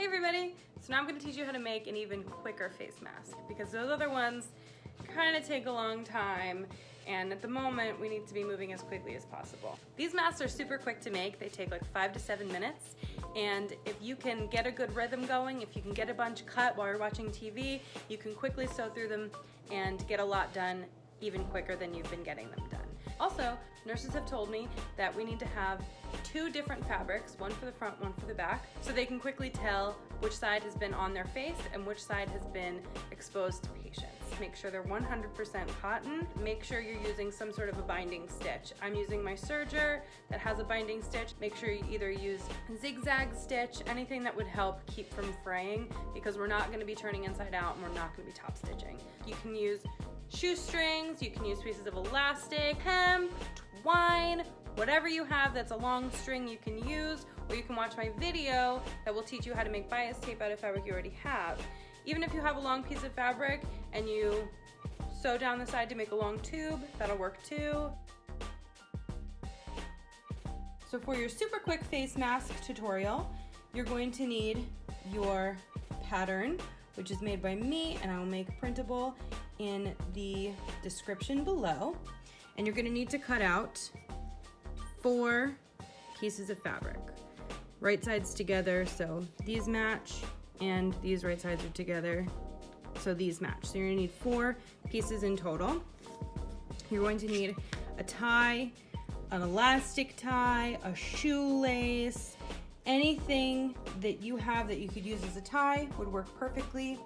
Hey everybody! So now I'm going to teach you how to make an even quicker face mask because those other ones kind of take a long time, and at the moment we need to be moving as quickly as possible. These masks are super quick to make. They take like 5 to 7 minutes, and if you can get a good rhythm going, if you can get a bunch cut while you're watching TV, you can quickly sew through them and get a lot done even quicker than you've been getting them done. Also, nurses have told me that we need to have 2 different fabrics, one for the front, one for the back, so they can quickly tell which side has been on their face and which side has been exposed to patients. Make sure they're 100% cotton. Make sure you're using some sort of a binding stitch. I'm using my serger that has a binding stitch. Make sure you either use zigzag stitch, anything that would help keep from fraying, because we're not going to be turning inside out and we're not going to be top stitching. You can use shoestrings, you can use pieces of elastic, hemp, twine, whatever you have that's a long string you can use, or you can watch my video that will teach you how to make bias tape out of fabric you already have. Even if you have a long piece of fabric and you sew down the side to make a long tube, that'll work too. So for your super quick face mask tutorial, you're going to need your pattern, which is made by me, and I will make printable in the description below. And you're gonna need to cut out 4 pieces of fabric, right sides together, so these match, and these right sides are together, so these match. So you're gonna need 4 pieces in total. You're going to need a tie, an elastic tie, a shoelace, anything that you have that you could use as a tie would work perfectly.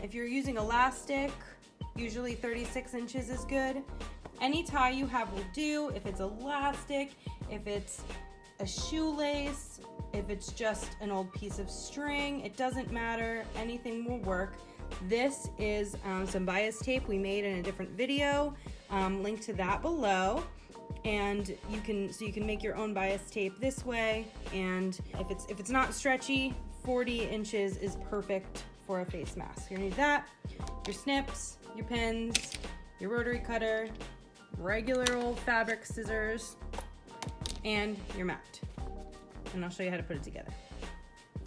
If you're using elastic, usually 36 inches is good. Any tie you have will do. If it's elastic, if it's a shoelace, if it's just an old piece of string, it doesn't matter, anything will work. This is some bias tape we made in a different video, link to that below. And you can make your own bias tape this way, and if it's not stretchy, 40 inches is perfect for a face mask. You're gonna need that, your snips, your pins, your rotary cutter, regular old fabric scissors, and your mat. And I'll show you how to put it together.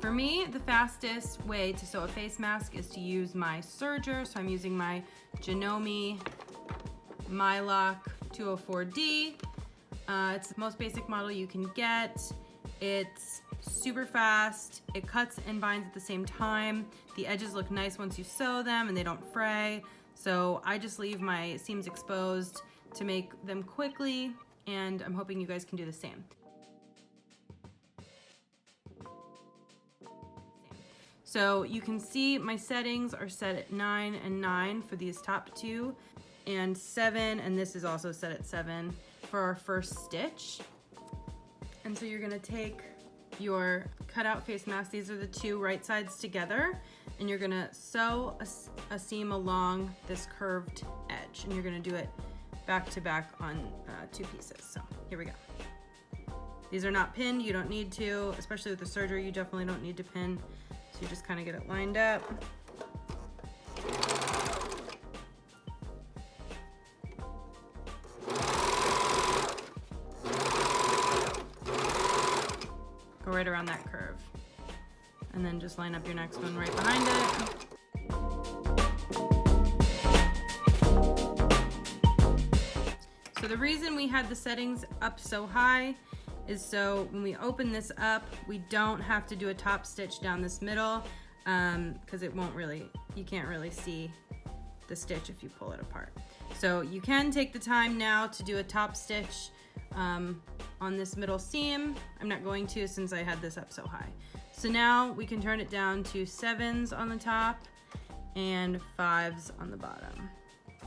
For me, the fastest way to sew a face mask is to use my serger. So I'm using my Janome Mylock 204D. It's the most basic model you can get. It's super fast. It cuts and binds at the same time. The edges look nice once you sew them and they don't fray. So I just leave my seams exposed to make them quickly, and I'm hoping you guys can do the same. So you can see my settings are set at 9 and 9 for these top 2, and 7, and this is also set at 7 for our first stitch. And so you're gonna take your cutout face mask, these are the 2 right sides together, and you're gonna sew a seam along this curved edge, and you're gonna do it back to back on 2 pieces. So here we go. These are not pinned, you don't need to, especially with the serger, you definitely don't need to pin. So you just kind of get it lined up. Go right around that curve. And then just line up your next one right behind it. So the reason we had the settings up so high is so when we open this up, we don't have to do a top stitch down this middle, because it won't really, you can't really see the stitch if you pull it apart. So you can take the time now to do a top stitch on this middle seam. I'm not going to, since I had this up so high. So now we can turn it down to 7s on the top and 5s on the bottom.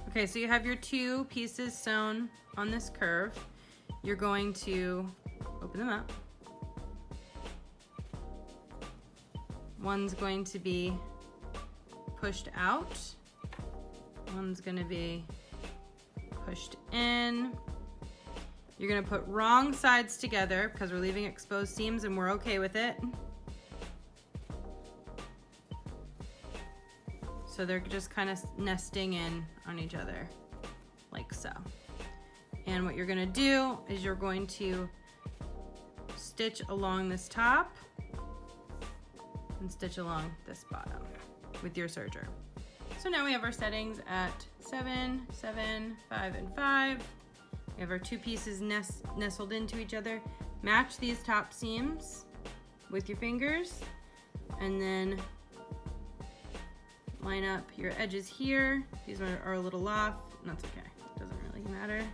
Okay, so you have your 2 pieces sewn on this curve. You're going to open them up. One's going to be pushed out. One's going to be pushed in. You're going to put wrong sides together because we're leaving exposed seams and we're okay with it. So they're just kind of nesting in on each other like so. And what you're going to do is you're going to stitch along this top and stitch along this bottom with your serger. So now we have our settings at 7, 7, 5, and 5. We have our 2 pieces nestled into each other. Match these top seams with your fingers, and then line up your edges here. These are a little off, and that's okay. It doesn't really matter.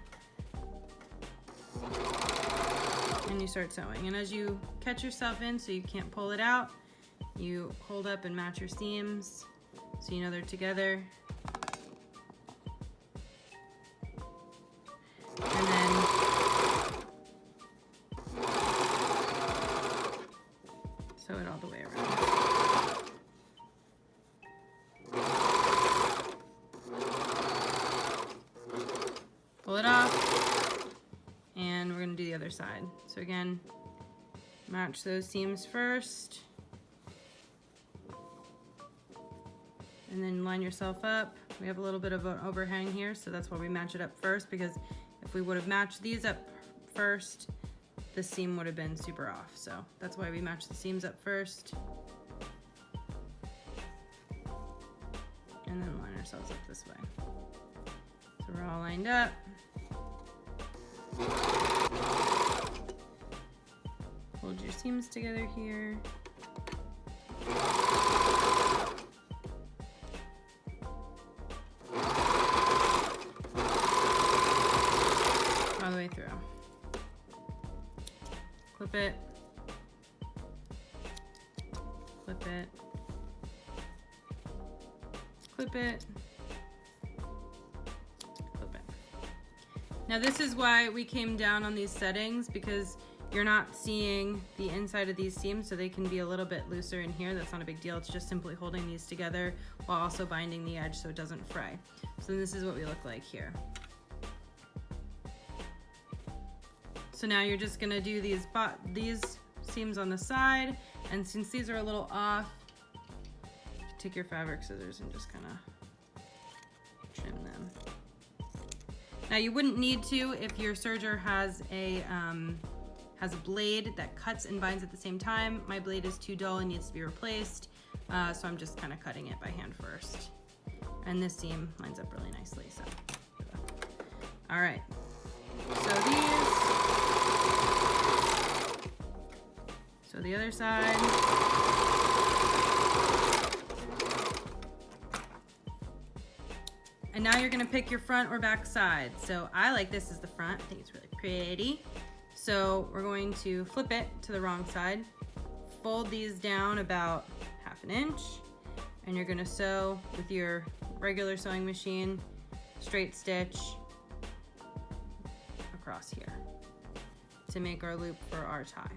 And you start sewing. And as you catch yourself in so you can't pull it out, you hold up and match your seams so you know they're together. And then sew it all the way around. Pull it off, and we're gonna do the other side. So again, match those seams first, and then line yourself up. We have a little bit of an overhang here, so that's why we match it up first, because if we would have matched these up first, the seam would have been super off. So that's why we match the seams up first. And then line ourselves up this way. So we're all lined up. Hold your seams together here. All the way through. Clip it. Clip it. Clip it. Clip it. Now this is why we came down on these settings, because you're not seeing the inside of these seams, so they can be a little bit looser in here. That's not a big deal. It's just simply holding these together while also binding the edge so it doesn't fray. So this is what we look like here. So now you're just gonna do these seams on the side, and since these are a little off, take your fabric scissors and just kind of trim them. Now you wouldn't need to if your serger has a blade that cuts and binds at the same time. My blade is too dull and needs to be replaced, so I'm just kind of cutting it by hand first. And this seam lines up really nicely. So, all right. So the other side. And now you're gonna pick your front or back side. So I like this as the front. I think it's really pretty. So we're going to flip it to the wrong side, fold these down about 1/2 inch, and you're gonna sew with your regular sewing machine, straight stitch across here to make our loop for our tie.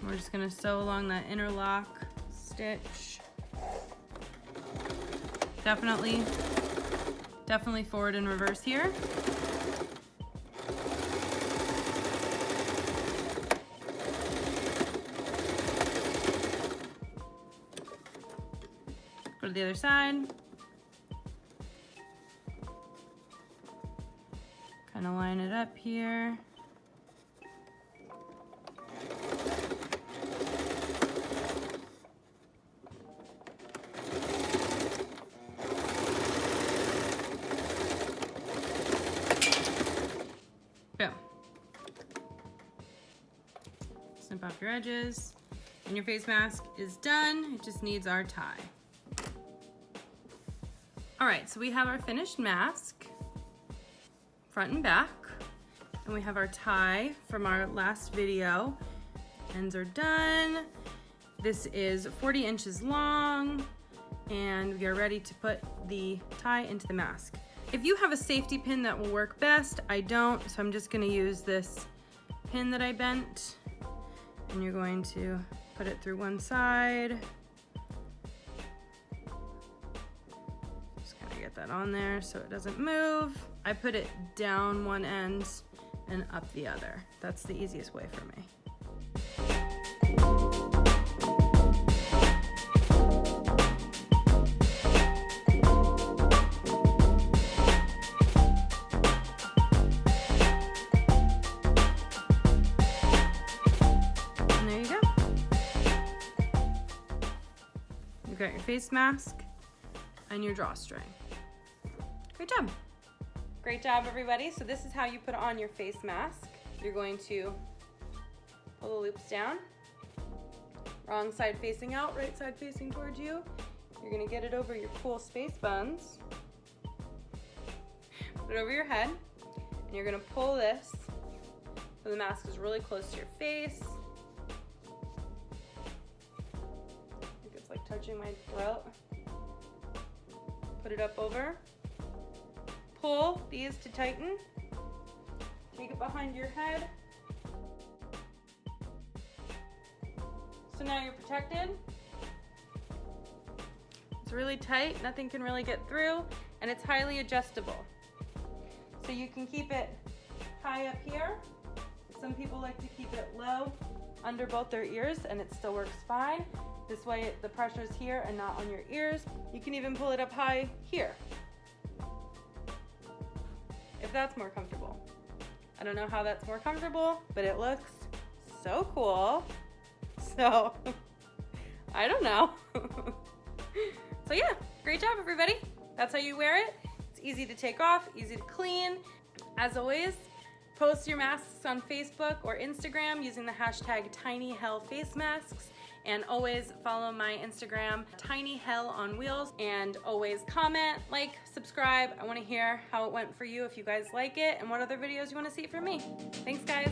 We're just gonna sew along that interlock stitch. Definitely forward and reverse here. Go to the other side. Kind of line it up here. Snip off your edges, and your face mask is done. It just needs our tie. All right, so we have our finished mask, front and back, and we have our tie from our last video. Ends are done. This is 40 inches long, and we are ready to put the tie into the mask. If you have a safety pin, that will work best. I don't, so I'm just gonna use this pin that I bent. And you're going to put it through one side. Just kind of get that on there so it doesn't move. I put it down one end and up the other. That's the easiest way for me. got your face mask and your drawstring. Great job. Great job, everybody. So this is how you put on your face mask. You're going to pull the loops down. Wrong side facing out, right side facing towards you. You're gonna get it over your cool space buns. Put it over your head, and you're gonna pull this so the mask is really close to your face. I think it's like touching my throat. Put it up over. Pull these to tighten. Take it behind your head. So now you're protected. It's really tight, nothing can really get through, and it's highly adjustable. So you can keep it high up here. Some people like to keep it low under both their ears, and it still works fine. This way the pressure's here and not on your ears. You can even pull it up high here, if that's more comfortable. I don't know how that's more comfortable, but it looks so cool. So, I don't know. So yeah, great job, everybody. That's how you wear it. It's easy to take off, easy to clean. As always, post your masks on Facebook or Instagram using the hashtag TinyHellFaceMasks. And always follow my Instagram, TinyHellOnWheels. And always comment, like, subscribe. I want to hear how it went for you, if you guys like it, and what other videos you want to see from me. Thanks, guys.